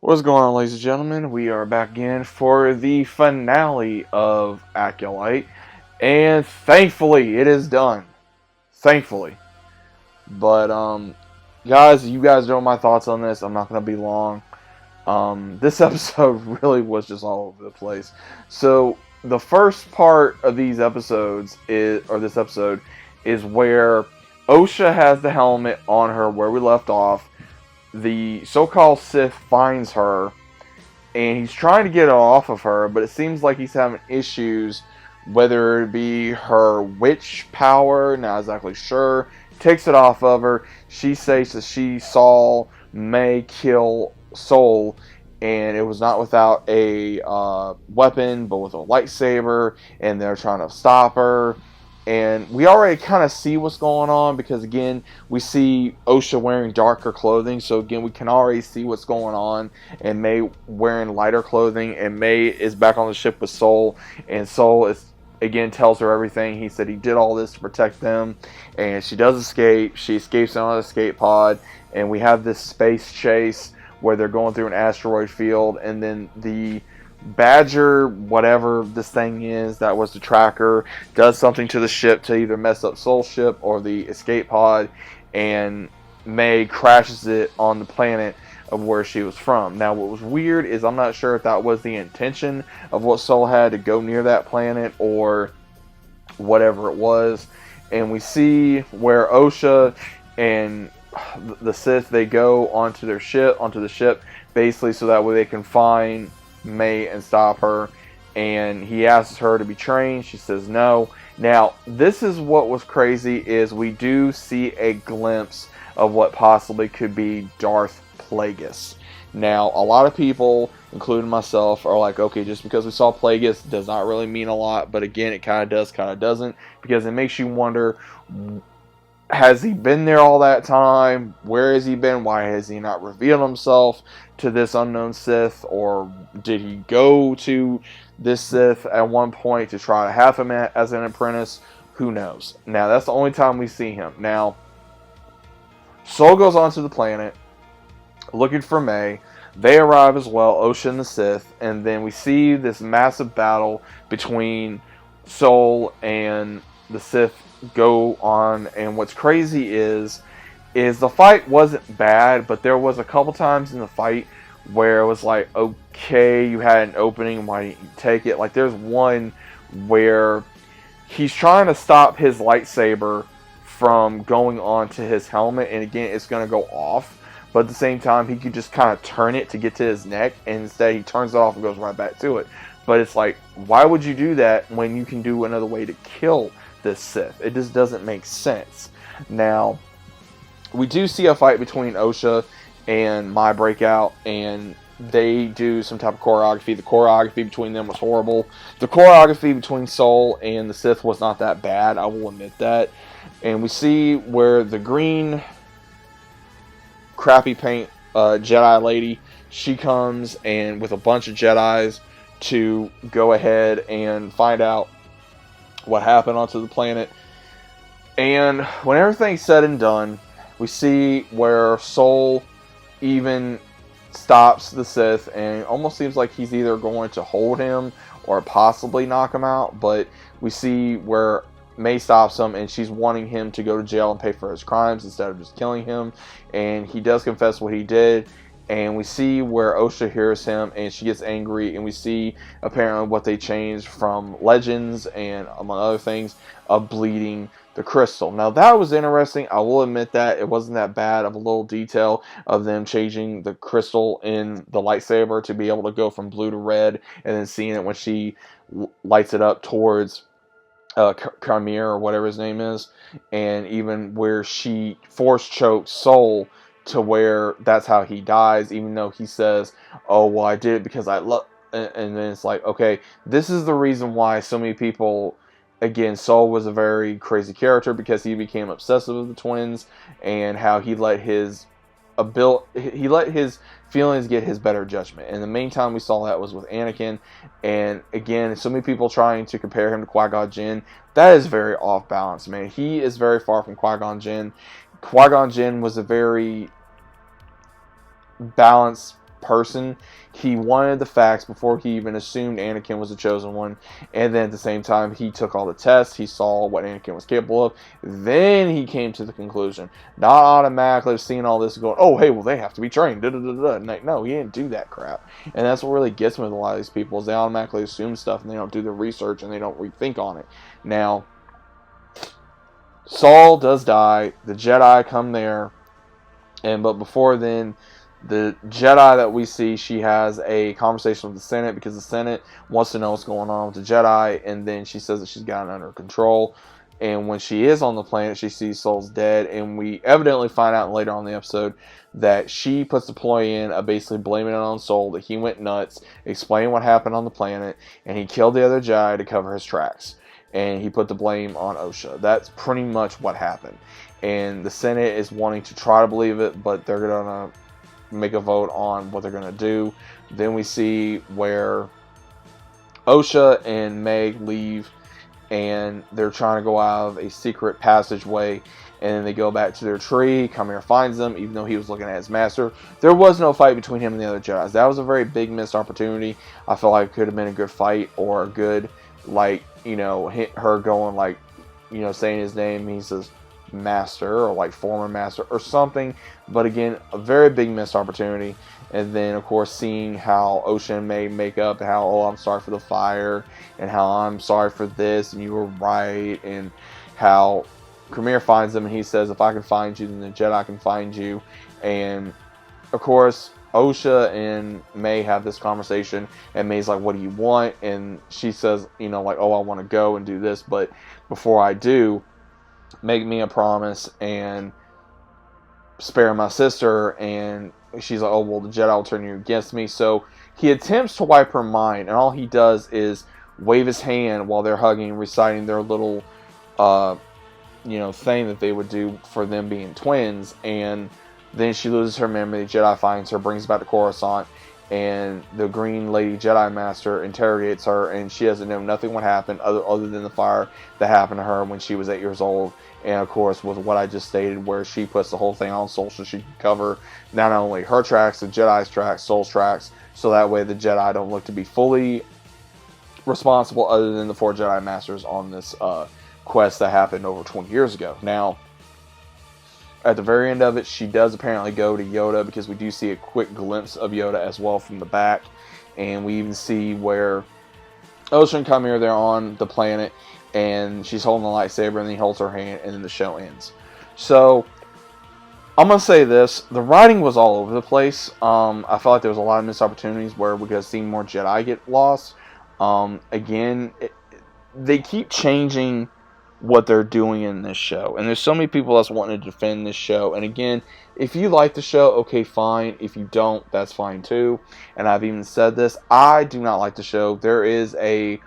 What's going on, ladies and gentlemen? We are back again for the finale of Acolyte, and thankfully it is done. Thankfully. But, guys, you guys know my thoughts on this. I'm not going to be long. This episode really was just all over the place. So, the first part of these episodes or this episode, is where Osha has the helmet on her where we left off. The so-called Sith finds her, and he's trying to get it off of her, but it seems like he's having issues, whether it be her witch power, not exactly sure. Takes it off of her. She says that she saw May kill Soul, and it was not without a weapon, but with a lightsaber, and they're trying to stop her. And we already kind of see what's going on because, again, we see Osha wearing darker clothing. So, again, we can already see what's going on. And May wearing lighter clothing. And May is back on the ship with Soul. And Soul again tells her everything. He said he did all this to protect them. And she does escape. She escapes on an escape pod. And we have this space chase where they're going through an asteroid field. And then the Badger, whatever this thing is, that was the tracker, does something to the ship to either mess up Soul's ship or the escape pod, and May crashes it on the planet of where she was from. Now, what was weird is I'm not sure if that was the intention of what Soul had to go near that planet or whatever it was. And we see where Osha and the Sith, they go onto the ship, basically so that way they can find May and stop her. And he asks her to be trained. She says no. Now, this is what was crazy, is we do see a glimpse of what possibly could be Darth Plagueis. Now, a lot of people, including myself, are like, okay, just because we saw Plagueis does not really mean a lot. But again, it kind of does, kind of doesn't, because it makes you wonder, has he been there all that time? Where has he been? Why has he not revealed himself to this unknown Sith? Or did he go to this Sith at one point to try to have him as an apprentice? Who knows? Now, that's the only time we see him. Now, Soul goes onto the planet looking for May. They arrive as well, Osha and the Sith, and then we see this massive battle between Soul and the Sith go on. And what's crazy is the fight wasn't bad, but there was a couple times in the fight where it was like, okay, you had an opening, why didn't you take it? Like, there's one where he's trying to stop his lightsaber from going onto his helmet, and again, it's going to go off, but at the same time, he could just kind of turn it to get to his neck, and instead he turns it off and goes right back to it. But it's like, why would you do that when you can do another way to kill this Sith? It just doesn't make sense. Now, we do see a fight between Osha and My Breakout, and they do some type of choreography. The choreography between them was horrible. The choreography between Soul and the Sith was not that bad, I will admit that. And we see where the green crappy paint Jedi lady, she comes and with a bunch of Jedis to go ahead and find out what happened onto the planet. And when everything's said and done, we see where Soul even stops the Sith, and it almost seems like he's either going to hold him or possibly knock him out. But we see where May stops him, and she's wanting him to go to jail and pay for his crimes instead of just killing him. And he does confess what he did. And we see where Osha hears him, and she gets angry, and we see apparently what they changed from legends and, among other things, of bleeding the crystal. Now, that was interesting. I will admit that it wasn't that bad of a little detail of them changing the crystal in the lightsaber to be able to go from blue to red, and then seeing it when she lights it up towards Carmier or whatever his name is, and even where she force chokes Soul to where that's how he dies, even though he says, oh, well, I did it because I love. And then it's like, okay, this is the reason why so many people, again, Soul was a very crazy character, because he became obsessive with the twins, and how he let his feelings get his better judgment. And the main time we saw that was with Anakin. And again, so many people trying to compare him to Qui-Gon Jinn. That is very off balance, man. He is very far from Qui-Gon Jinn. Qui-Gon Jinn was a very balanced person. He wanted the facts before he even assumed Anakin was the chosen one. And then at the same time, he took all the tests. He saw what Anakin was capable of. Then he came to the conclusion. Not automatically seeing all this going, oh, hey, well, they have to be trained. Da, da, da, da. Like, no, he didn't do that crap. And that's what really gets me with a lot of these people is they automatically assume stuff and they don't do the research and they don't rethink on it. Now, Saul does die. The Jedi come there. But before then, the Jedi that we see, she has a conversation with the Senate because the Senate wants to know what's going on with the Jedi. And then she says that she's got it under control. And when she is on the planet, she sees Saul's dead. And we evidently find out later on in the episode that she puts the ploy in of basically blaming it on Saul, that he went nuts, explaining what happened on the planet, and he killed the other Jedi to cover his tracks. And he put the blame on Osha. That's pretty much what happened. And the Senate is wanting to try to believe it, but they're going to make a vote on what they're going to do. Then we see where Osha and Meg leave, and they're trying to go out of a secret passageway. And then they go back to their tree. Khmer finds them, even though he was looking at his master. There was no fight between him and the other Jedi. That was a very big missed opportunity. I feel like it could have been a good fight or a good, like, you know, her going, like, you know, saying his name. He says master or like former master or something. But again, a very big missed opportunity. And then, of course, seeing how Osha and May make up, and how, oh, I'm sorry for the fire, and how I'm sorry for this, and you were right, and how Khmer finds them, and he says, if I can find you, then the Jedi can find you. And, of course, Osha and May have this conversation, and May's like, what do you want? And she says, you know, like, oh, I want to go and do this, but before I do, make me a promise and spare my sister. And she's like, oh, well, the Jedi will turn you against me. So he attempts to wipe her mind, and all he does is wave his hand while they're hugging, reciting their little, you know, thing that they would do for them being twins. And then she loses her memory. The Jedi finds her, brings her back to Coruscant, and the Green Lady Jedi Master interrogates her, and she doesn't know nothing what happened other than the fire that happened to her when she was 8 years old. And of course, with what I just stated, where she puts the whole thing on Soul so she can cover not only her tracks, the Jedi's tracks, Soul's tracks, so that way the Jedi don't look to be fully responsible other than the 4 Jedi Masters on this quest that happened over 20 years ago. Now, at the very end of it, she does apparently go to Yoda, because we do see a quick glimpse of Yoda as well from the back. And we even see where Osha and Khmer, they're on the planet, and she's holding the lightsaber, and then he holds her hand, and then the show ends. So, I'm going to say this. The writing was all over the place. I felt like there was a lot of missed opportunities where we could have seen more Jedi get lost. Again, they keep changing what they're doing in this show, and there's so many people that's wanting to defend this show. And again, if you like the show, okay, fine. If you don't, that's fine too. And I've even said this, I do not like the show. There is a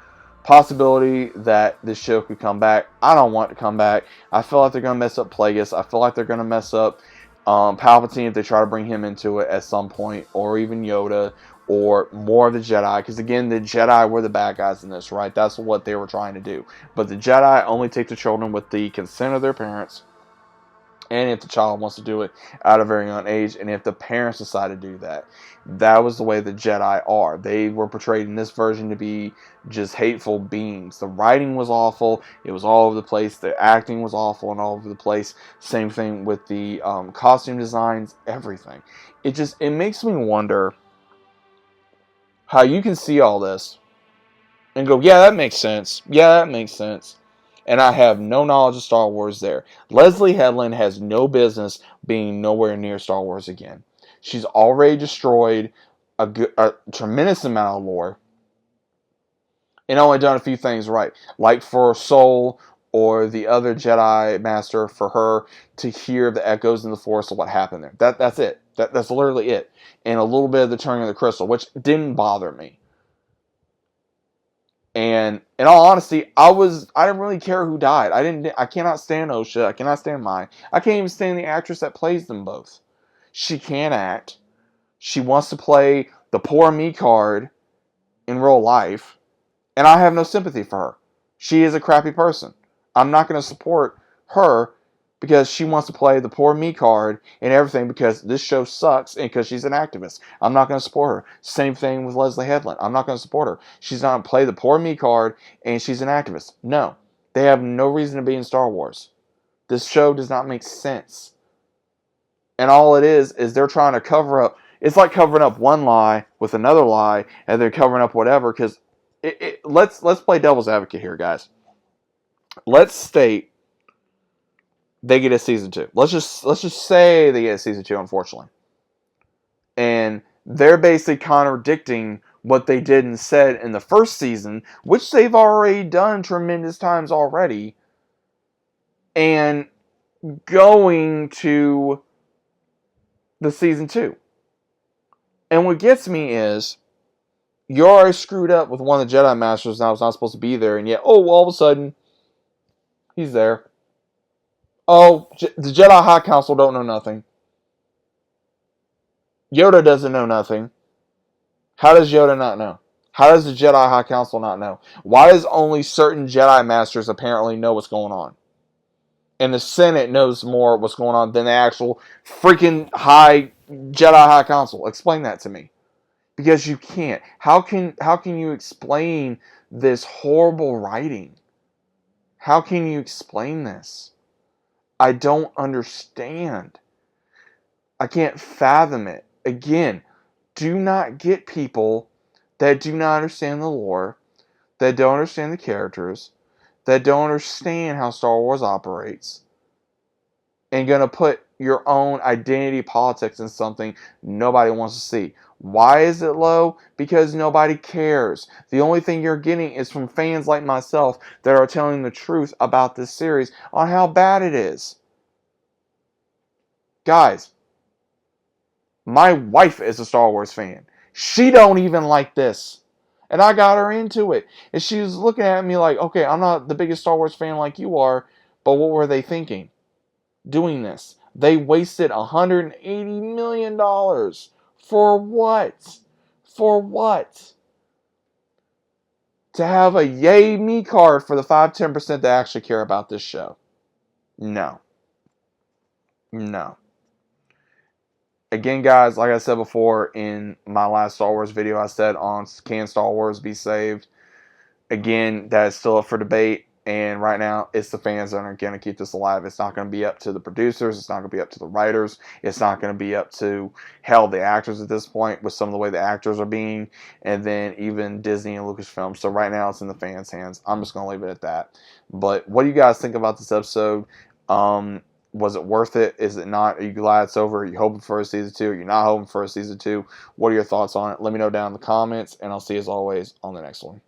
possibility that this show could come back. I don't want it to come back. I feel like they're going to mess up Plagueis. I feel like they're going to mess up Palpatine if they try to bring him into it at some point, or even Yoda, or more of the Jedi, because again, the Jedi were the bad guys in this, right? That's what they were trying to do. But the Jedi only take the children with the consent of their parents, and if the child wants to do it at a very young age, and if the parents decide to do that. That was the way the Jedi are. They were portrayed in this version to be just hateful beings. The writing was awful. It was all over the place. The acting was awful and all over the place. Same thing with the costume designs, everything. It makes me wonder how you can see all this and go, yeah, that makes sense. Yeah, that makes sense. And I have no knowledge of Star Wars there. Leslie Headland has no business being nowhere near Star Wars again. She's already destroyed a tremendous amount of lore, and only done a few things right. Like for Soul or the other Jedi Master, for her to hear the echoes in the Force of what happened there. That's it. That's literally it. And a little bit of the turning of the crystal, which didn't bother me. And in all honesty, I didn't really care who died. I cannot stand Osha. I cannot stand Mai. I can't even stand the actress that plays them both. She can't act. She wants to play the poor me card in real life. And I have no sympathy for her. She is a crappy person. I'm not going to support her because she wants to play the poor me card and everything because this show sucks and because she's an activist. I'm not going to support her. Same thing with Leslie Headland. I'm not going to support her. She's not going to play the poor me card and she's an activist. No. They have no reason to be in Star Wars. This show does not make sense. And all it is they're trying to cover up. It's like covering up one lie with another lie, and they're covering up whatever. Because let's play devil's advocate here, guys. Let's state they get a season 2. Let's just say they get a season 2. Unfortunately, and they're basically contradicting what they did and said in the first season, which they've already done tremendous times already, and going to the season 2. And what gets me is, you already screwed up with one of the Jedi Masters and I was not supposed to be there, and yet, all of a sudden, he's there. Oh, the Jedi High Council don't know nothing. Yoda doesn't know nothing. How does Yoda not know? How does the Jedi High Council not know? Why does only certain Jedi Masters apparently know what's going on? And the Senate knows more what's going on than the actual freaking Jedi High Council. Explain that to me. Because you can't. How can you explain this horrible writing? How can you explain this? I don't understand. I can't fathom it. Again, do not get people that do not understand the lore, that don't understand the characters, that don't understand how Star Wars operates, and going to put your own identity politics in something nobody wants to see. Why is it low? Because nobody cares. The only thing you're getting is from fans like myself that are telling the truth about this series on how bad it is. Guys, my wife is a Star Wars fan. She don't even like this. And I got her into it. And she was looking at me like, okay, I'm not the biggest Star Wars fan like you are, but what were they thinking doing this? They wasted $180 million. For what? For what? To have a yay me card for the 5-10% that actually care about this show. No. No. Again, guys, like I said before in my last Star Wars video, I said on can Star Wars be saved? Again, that is still up for debate. And right now, it's the fans that are going to keep this alive. It's not going to be up to the producers. It's not going to be up to the writers. It's not going to be up to, hell, the actors at this point, with some of the way the actors are being, and then even Disney and Lucasfilm. So right now, it's in the fans' hands. I'm just going to leave it at that. But what do you guys think about this episode? Was it worth it? Is it not? Are you glad it's over? Are you hoping for a season 2? Are you not hoping for a season 2? What are your thoughts on it? Let me know down in the comments, and I'll see you as always on the next one.